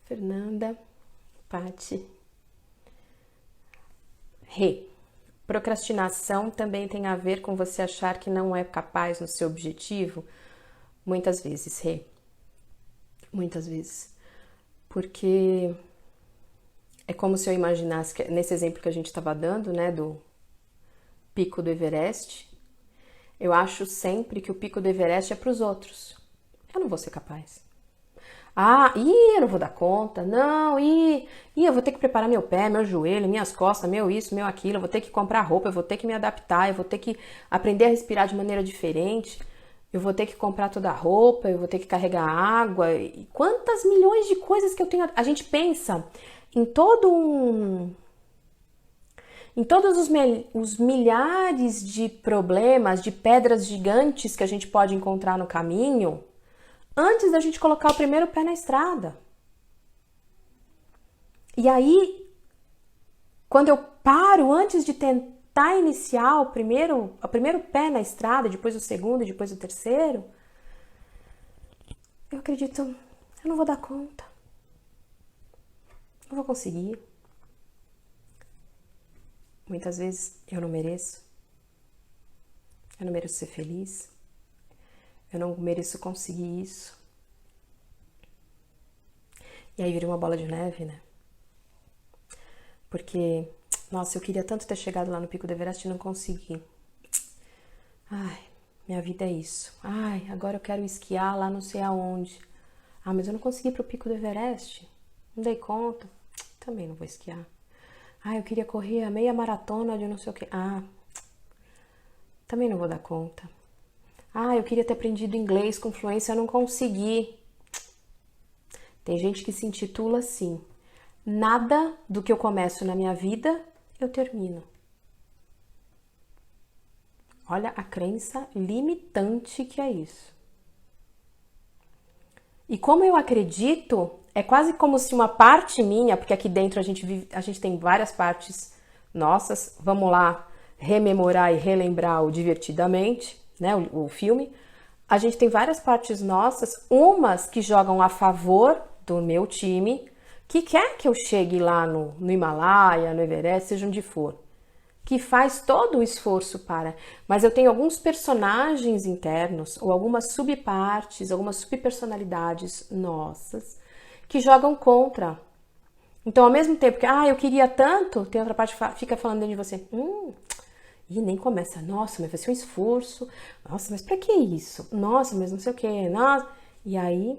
Fernanda, Pati. Rê. Procrastinação também tem a ver com você achar que não é capaz no seu objetivo? Muitas vezes, Rê. Muitas vezes. Porque é como se eu imaginasse, que, nesse exemplo que a gente estava dando, né, do pico do Everest, eu acho sempre que o pico do Everest é para os outros. Eu não vou ser capaz. Eu não vou dar conta, não, eu vou ter que preparar meu pé, meu joelho, minhas costas, meu isso, meu aquilo, eu vou ter que comprar roupa, eu vou ter que me adaptar, eu vou ter que aprender a respirar de maneira diferente, eu vou ter que comprar toda a roupa, eu vou ter que carregar água, e quantas milhões de coisas que eu tenho. A gente pensa em em todos os milhares de problemas, de pedras gigantes que a gente pode encontrar no caminho, antes da gente colocar o primeiro pé na estrada. E aí, quando eu paro antes de tentar iniciar o primeiro pé na estrada, depois o segundo, depois o terceiro, eu acredito, eu não vou dar conta. Não vou conseguir. Muitas vezes eu não mereço. Eu não mereço ser feliz. Eu não mereço conseguir isso. E aí vira uma bola de neve, né? Porque, nossa, eu queria tanto ter chegado lá no Pico do Everest e não consegui. Ai, minha vida é isso. Ai, agora eu quero esquiar lá não sei aonde. Ah, mas eu não consegui ir pro Pico do Everest. Não dei conta. Também não vou esquiar. Ah, eu queria correr a meia maratona de não sei o que. Ah, também não vou dar conta. Ah, eu queria ter aprendido inglês com fluência, eu não consegui. Tem gente que se intitula assim: nada do que eu começo na minha vida, eu termino. Olha a crença limitante que é isso. E como eu acredito, é quase como se uma parte minha, porque aqui dentro a gente tem várias partes nossas, vamos lá rememorar e relembrar o Divertidamente, né, o filme. A gente tem várias partes nossas, umas que jogam a favor do meu time, que quer que eu chegue lá no Himalaia, no Everest, seja onde for, que faz todo o esforço para. Mas eu tenho alguns personagens internos, ou algumas subpartes, algumas subpersonalidades nossas, que jogam contra. Então, ao mesmo tempo que, eu queria tanto, tem outra parte que fica falando dentro de você, e nem começa, nossa, mas vai ser um esforço, nossa, mas pra que isso? Nossa, mas não sei o que, nossa. E aí,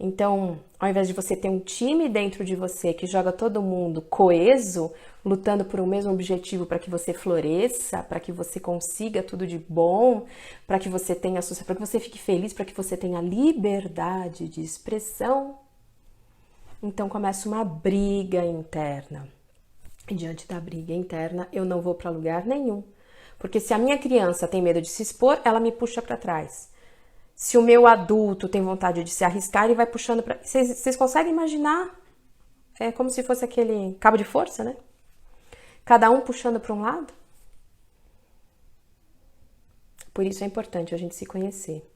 então, ao invés de você ter um time dentro de você que joga todo mundo coeso, lutando por um mesmo objetivo para que você floresça, para que você consiga tudo de bom, para que você tenha sucesso, para que você fique feliz, para que você tenha liberdade de expressão, então começa uma briga interna. E diante da briga interna, eu não vou para lugar nenhum. Porque se a minha criança tem medo de se expor, ela me puxa para trás. Se o meu adulto tem vontade de se arriscar, ele vai puxando para... Vocês conseguem imaginar? É como se fosse aquele cabo de força, né? Cada um puxando para um lado. Por isso é importante a gente se conhecer.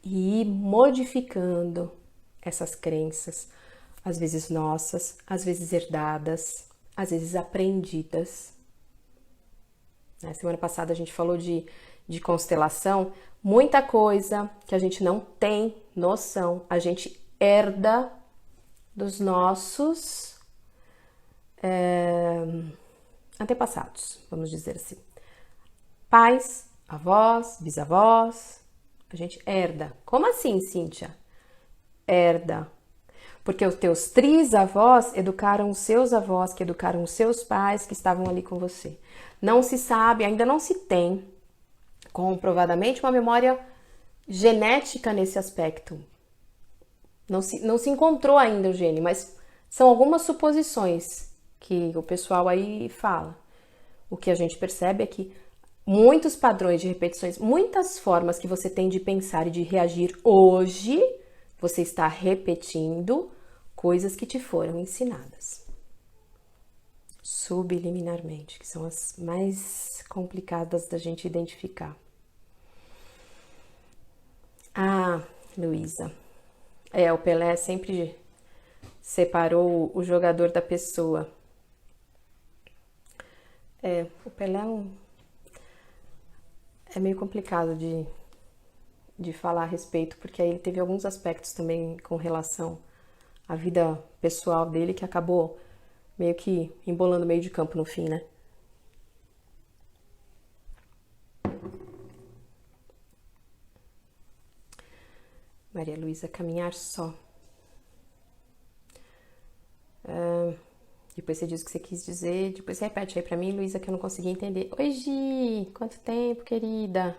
E ir modificando essas crenças, às vezes nossas, às vezes herdadas, às vezes aprendidas. Na semana passada a gente falou de constelação, muita coisa que a gente não tem noção, a gente herda dos nossos antepassados, vamos dizer assim. Pais, avós, bisavós, a gente herda. Como assim, Cíntia? Herda. Porque os teus trisavós educaram os seus avós, que educaram os seus pais, que estavam ali com você. Não se sabe, ainda não se tem comprovadamente uma memória genética nesse aspecto. Não se encontrou ainda o gene, mas são algumas suposições que o pessoal aí fala. O que a gente percebe é que muitos padrões de repetições, muitas formas que você tem de pensar e de reagir hoje, você está repetindo coisas que te foram ensinadas subliminarmente, que são as mais complicadas da gente identificar. Ah, Luísa, o Pelé sempre separou o jogador da pessoa. O Pelé é meio complicado de falar a respeito, porque aí ele teve alguns aspectos também com relação à vida pessoal dele que acabou meio que embolando o meio de campo no fim, né? Maria Luísa, caminhar só. Depois você diz o que você quis dizer, depois você repete aí pra mim, Luísa, que eu não consegui entender. Oi, Gi! Quanto tempo, querida?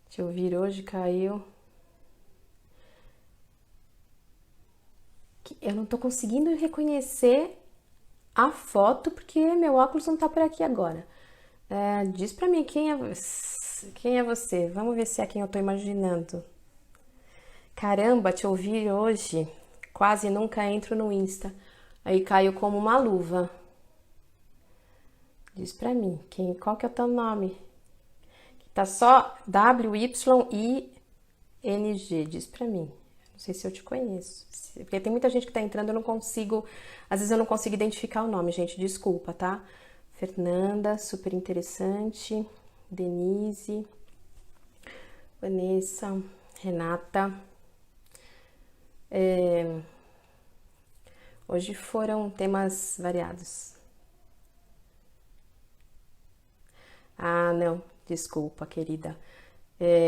Te ouvir hoje caiu. Eu não tô conseguindo reconhecer a foto porque meu óculos não tá por aqui agora. Diz pra mim quem é você. Vamos ver se é quem eu tô imaginando. Caramba, te ouvir hoje. Quase nunca entro no Insta. Aí caiu como uma luva. Diz pra mim, qual que é o teu nome? Tá só WYING. Diz pra mim. Não sei se eu te conheço. Porque tem muita gente que tá entrando, eu não consigo. Às vezes eu não consigo identificar o nome, gente. Desculpa, tá? Fernanda, super interessante. Denise. Vanessa. Renata. Hoje foram temas variados. Ah, não. Desculpa, querida.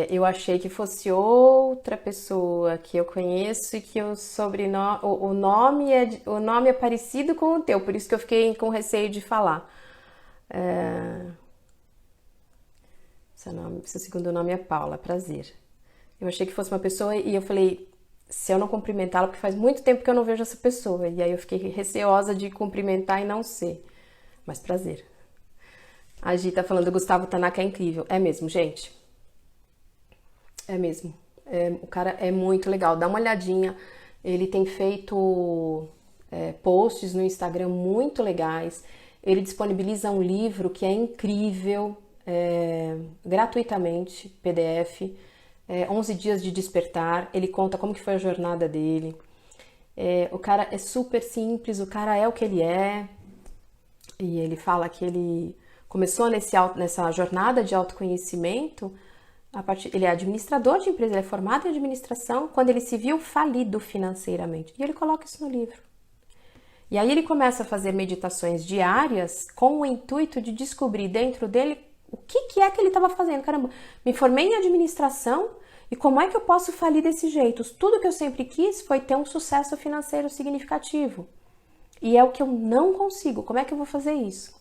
Eu achei que fosse outra pessoa que eu conheço e que o sobrenome, o nome é parecido com o teu, por isso que eu fiquei com receio de falar. Seu segundo nome é Paula, prazer. Eu achei que fosse uma pessoa e eu falei, se eu não cumprimentá-la, porque faz muito tempo que eu não vejo essa pessoa, e aí eu fiquei receosa de cumprimentar e não ser. Mas prazer. A Gi tá falando, Gustavo Tanaka é incrível. É mesmo, gente. É mesmo. O cara é muito legal. Dá uma olhadinha. Ele tem feito posts no Instagram muito legais. Ele disponibiliza um livro que é incrível, gratuitamente, PDF. 11 dias de despertar. Ele conta como que foi a jornada dele. O cara é super simples, o cara é o que ele é. E ele fala que ele começou nessa jornada de autoconhecimento. Ele é administrador de empresa, ele é formado em administração, quando ele se viu falido financeiramente. E ele coloca isso no livro. E aí ele começa a fazer meditações diárias com o intuito de descobrir dentro dele o que é que ele estava fazendo. Caramba, me formei em administração e como é que eu posso falir desse jeito? Tudo que eu sempre quis foi ter um sucesso financeiro significativo. E é o que eu não consigo. Como é que eu vou fazer isso?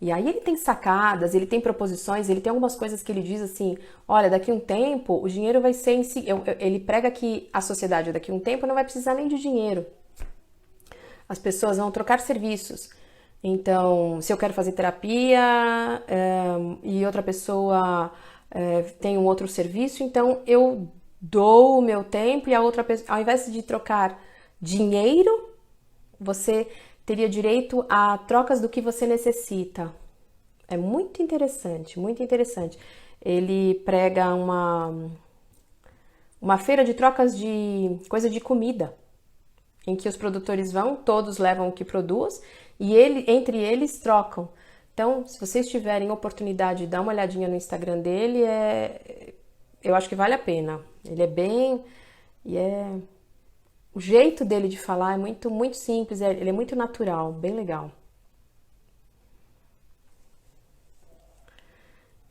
E aí ele tem sacadas, ele tem proposições, ele tem algumas coisas que ele diz assim, olha, daqui a um tempo o dinheiro vai ser... Ele prega que a sociedade daqui a um tempo não vai precisar nem de dinheiro. As pessoas vão trocar serviços. Então, se eu quero fazer terapia e outra pessoa tem um outro serviço, então eu dou o meu tempo e a outra pessoa, ao invés de trocar dinheiro, você teria direito a trocas do que você necessita. É muito interessante, muito interessante. Ele prega uma feira de trocas de coisa de comida, em que os produtores vão, todos levam o que produz e entre eles trocam. Então, se vocês tiverem oportunidade de dar uma olhadinha no Instagram dele, eu acho que vale a pena. Ele é bem... O jeito dele de falar é muito, muito simples, ele é muito natural, bem legal.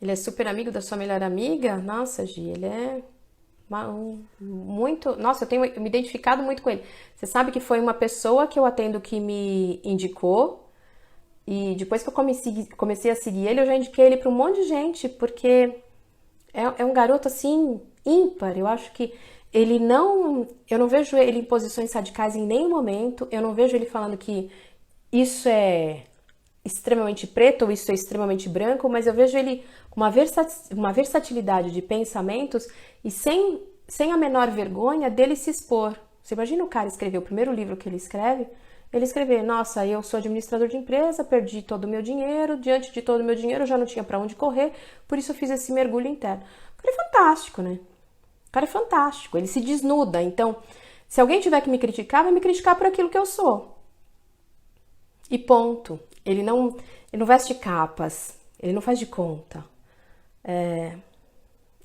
Ele é super amigo da sua melhor amiga? Nossa, Gi, ele é muito... Nossa, eu tenho me identificado muito com ele. Você sabe que foi uma pessoa que eu atendo que me indicou e depois que eu comecei a seguir ele, eu já indiquei ele para um monte de gente, porque é um garoto, assim, ímpar. Eu acho que eu não vejo ele em posições radicais em nenhum momento, eu não vejo ele falando que isso é extremamente preto ou isso é extremamente branco, mas eu vejo ele com uma versatilidade de pensamentos e sem a menor vergonha dele se expor. Você imagina o cara escrever o primeiro livro que ele escrever, nossa, eu sou administrador de empresa, perdi todo o meu dinheiro, diante de todo o meu dinheiro eu já não tinha para onde correr, por isso eu fiz esse mergulho interno. O cara é fantástico, né? O cara é fantástico, ele se desnuda. Então, se alguém tiver que me criticar, vai me criticar por aquilo que eu sou. E ponto. Ele não veste capas, ele não faz de conta.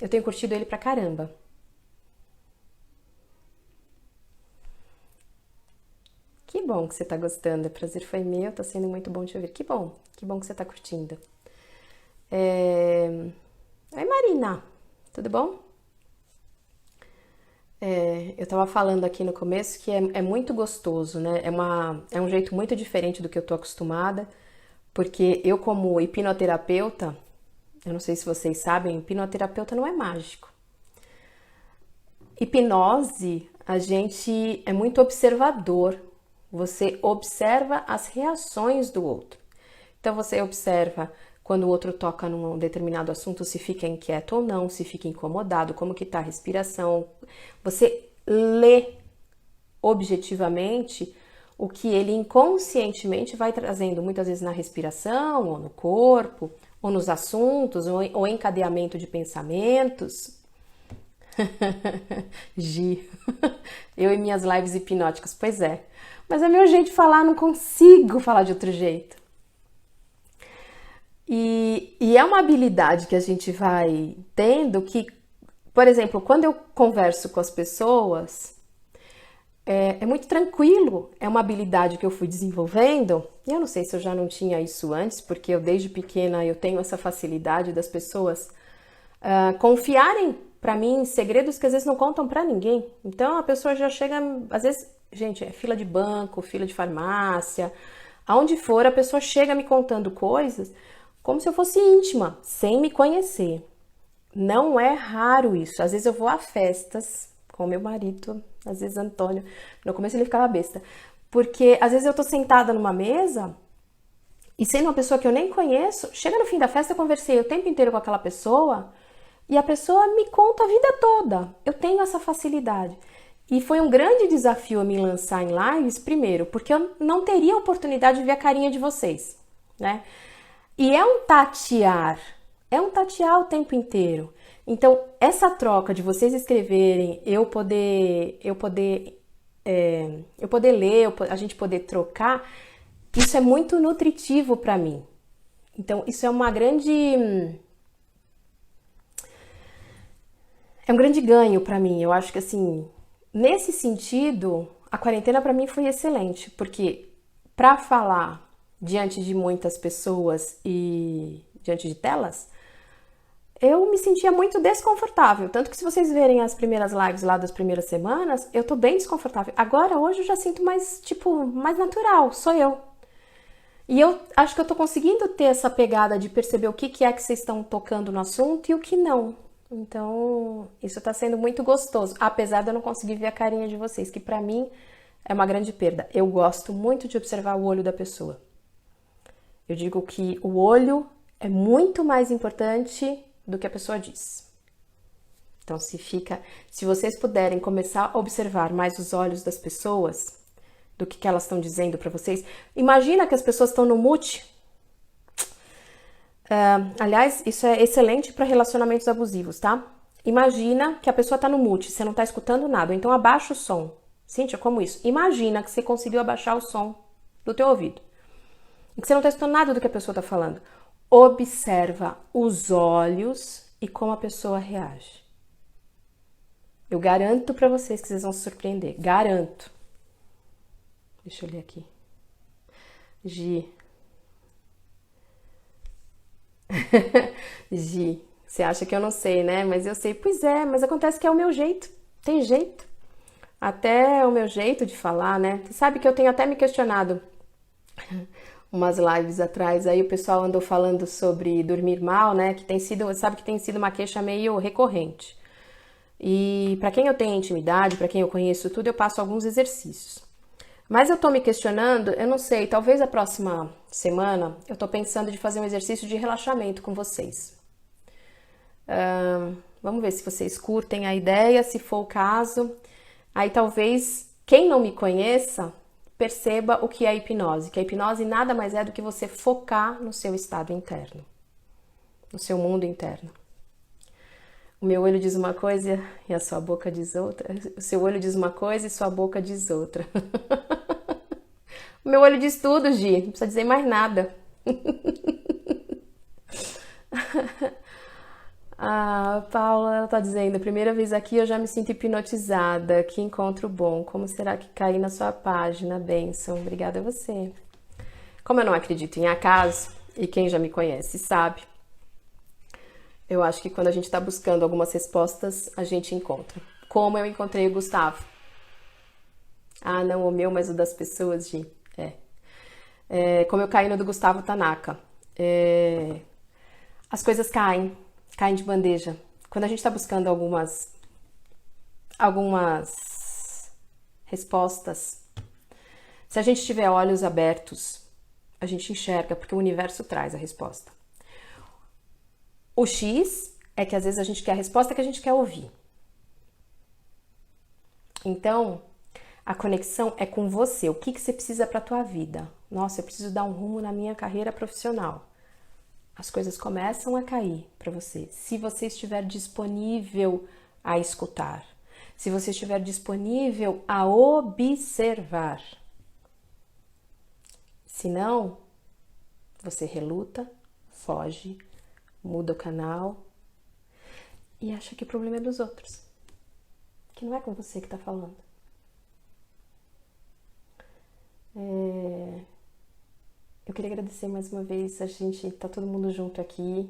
Eu tenho curtido ele pra caramba. Que bom que você tá gostando, o prazer foi meu, tá sendo muito bom te ouvir. Que bom que você tá curtindo. Oi, Marina, tudo bom? Eu tava falando aqui no começo que é muito gostoso, né? É um jeito muito diferente do que eu tô acostumada, porque eu, como hipnoterapeuta, eu não sei se vocês sabem, hipnoterapeuta não é mágico. Hipnose, a gente é muito observador. Você observa as reações do outro. Então você observa quando o outro toca num determinado assunto, se fica inquieto ou não, se fica incomodado, como que tá a respiração. Você lê objetivamente o que ele inconscientemente vai trazendo, muitas vezes na respiração, ou no corpo, ou nos assuntos, ou encadeamento de pensamentos. Gi, eu e minhas lives hipnóticas, pois é. Mas é meu jeito de falar, não consigo falar de outro jeito. E é uma habilidade que a gente vai tendo que, por exemplo, quando eu converso com as pessoas, é muito tranquilo, é uma habilidade que eu fui desenvolvendo. E eu não sei se eu já não tinha isso antes, porque eu desde pequena eu tenho essa facilidade das pessoas confiarem para mim em segredos que às vezes não contam para ninguém. Então a pessoa já chega, às vezes, gente, é fila de banco, fila de farmácia, aonde for, a pessoa chega me contando coisas como se eu fosse íntima, sem me conhecer. Não é raro isso. Às vezes eu vou a festas com meu marido, às vezes Antônio. No começo ele ficava besta. Porque às vezes eu tô sentada numa mesa e sendo uma pessoa que eu nem conheço, chega no fim da festa, eu conversei o tempo inteiro com aquela pessoa e a pessoa me conta a vida toda. Eu tenho essa facilidade. E foi um grande desafio me lançar em lives, primeiro, porque eu não teria a oportunidade de ver a carinha de vocês, né? E é um tatear o tempo inteiro. Então, essa troca de vocês escreverem, eu poder ler, a gente poder trocar, isso é muito nutritivo para mim. Então, isso é um grande ganho para mim. Eu acho que assim, nesse sentido, a quarentena para mim foi excelente, porque para falar diante de muitas pessoas e diante de telas, eu me sentia muito desconfortável. Tanto que se vocês verem as primeiras lives lá das primeiras semanas, eu tô bem desconfortável. Agora, hoje, eu já sinto mais, mais natural, sou eu. E eu acho que eu tô conseguindo ter essa pegada de perceber o que é que vocês estão tocando no assunto e o que não. Então, isso tá sendo muito gostoso, apesar de eu não conseguir ver a carinha de vocês, que pra mim é uma grande perda. Eu gosto muito de observar o olho da pessoa. Eu digo que o olho é muito mais importante do que a pessoa diz. Então, se vocês puderem começar a observar mais os olhos das pessoas, do que elas estão dizendo para vocês, imagina que as pessoas estão no mute. Aliás, isso é excelente para relacionamentos abusivos, tá? Imagina que a pessoa tá no mute, você não tá escutando nada, então abaixa o som. Cíntia, como isso? Imagina que você conseguiu abaixar o som do teu ouvido. E que você não tá escutando nada do que a pessoa tá falando. Observa os olhos e como a pessoa reage. Eu garanto para vocês que vocês vão se surpreender. Garanto. Deixa eu ler aqui. Gi. Gi, você acha que eu não sei, né? Mas eu sei. Pois é, mas acontece que é o meu jeito. Tem jeito. Até o meu jeito de falar, né? Você sabe que eu tenho até me questionado umas lives atrás, aí o pessoal andou falando sobre dormir mal, né? Que tem sido uma queixa meio recorrente. E para quem eu tenho intimidade, para quem eu conheço tudo, eu passo alguns exercícios. Mas eu tô me questionando, eu não sei, talvez a próxima semana eu tô pensando de fazer um exercício de relaxamento com vocês. Vamos ver se vocês curtem a ideia, se for o caso. Aí talvez quem não me conheça perceba o que é hipnose, que a hipnose nada mais é do que você focar no seu estado interno, no seu mundo interno. O meu olho diz uma coisa e a sua boca diz outra. O seu olho diz uma coisa e sua boca diz outra. O meu olho diz tudo, Gi, não precisa dizer mais nada. A Paula, ela tá dizendo, primeira vez aqui eu já me sinto hipnotizada, que encontro bom, como será que caí na sua página, bênção, obrigada a você. Como eu não acredito em acaso, e quem já me conhece sabe, eu acho que quando a gente tá buscando algumas respostas, a gente encontra. Como eu encontrei o Gustavo. Ah, não o meu, mas o das pessoas, Gi. Como eu caí no do Gustavo Tanaka. As coisas caem de bandeja. Quando a gente está buscando algumas respostas, se a gente tiver olhos abertos, a gente enxerga, porque o universo traz a resposta. O X é que às vezes a gente quer a resposta que a gente quer ouvir. Então, a conexão é com você. O que você precisa para a tua vida? Nossa, eu preciso dar um rumo na minha carreira profissional. As coisas começam a cair para você. Se você estiver disponível a escutar. Se você estiver disponível a observar. Se não, você reluta, foge, muda o canal e acha que o problema é dos outros. Que não é com você que está falando. Eu queria agradecer mais uma vez, a gente tá todo mundo junto aqui.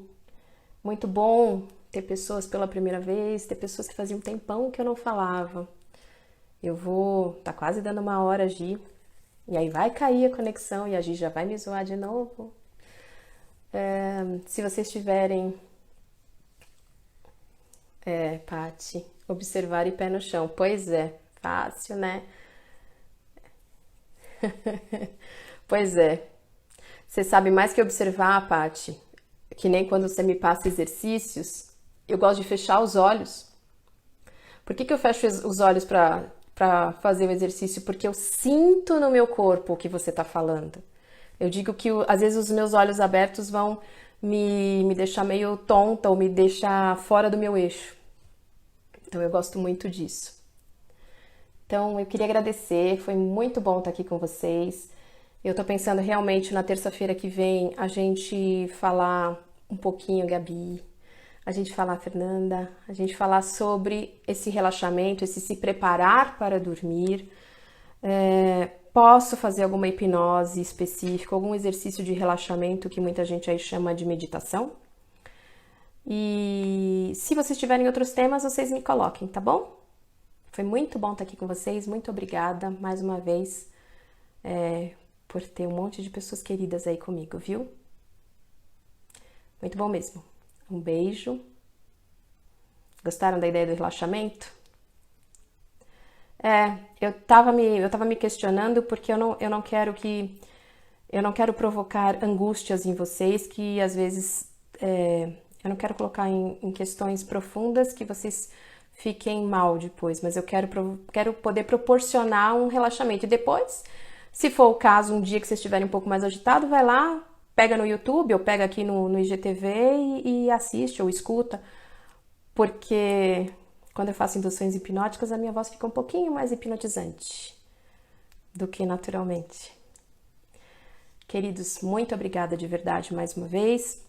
Muito bom ter pessoas pela primeira vez, ter pessoas que fazia um tempão que eu não falava. Tá quase dando 1 hora, Gi, e aí vai cair a conexão e a Gi já vai me zoar de novo. Se vocês tiverem, Paty, observar e pé no chão. Pois é, fácil, né? Pois é. Você sabe mais que observar, Paty, que nem quando você me passa exercícios, eu gosto de fechar os olhos. Por que eu fecho os olhos para fazer o exercício? Porque eu sinto no meu corpo o que você está falando. Eu digo que às vezes os meus olhos abertos vão me deixar meio tonta ou me deixar fora do meu eixo. Então eu gosto muito disso. Então eu queria agradecer, foi muito bom estar aqui com vocês. Eu tô pensando realmente na terça-feira que vem a gente falar um pouquinho, Gabi, a gente falar, Fernanda, a gente falar sobre esse relaxamento, esse se preparar para dormir. Posso fazer alguma hipnose específica, algum exercício de relaxamento que muita gente aí chama de meditação. E se vocês tiverem outros temas, vocês me coloquem, tá bom? Foi muito bom estar aqui com vocês, muito obrigada mais uma vez por ter um monte de pessoas queridas aí comigo, viu? Muito bom mesmo. Um beijo. Gostaram da ideia do relaxamento? Eu tava me questionando porque eu não quero provocar angústias em vocês que às vezes eu não quero colocar em questões profundas que vocês fiquem mal depois, mas eu quero poder proporcionar um relaxamento. E depois, se for o caso, um dia que vocês estiverem um pouco mais agitado, vai lá, pega no YouTube ou pega aqui no IGTV e assiste ou escuta, porque quando eu faço induções hipnóticas, a minha voz fica um pouquinho mais hipnotizante do que naturalmente. Queridos, muito obrigada de verdade mais uma vez.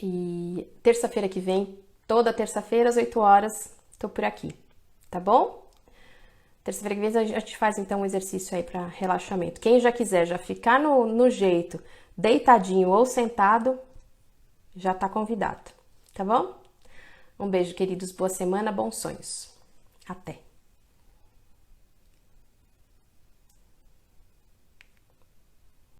E terça-feira que vem, toda terça-feira às 8 horas, tô por aqui, tá bom? Terça-feira que vem a gente faz então um exercício aí para relaxamento. Quem já quiser já ficar no jeito, deitadinho ou sentado, já tá convidado, tá bom? Um beijo, queridos, boa semana, bons sonhos. Até!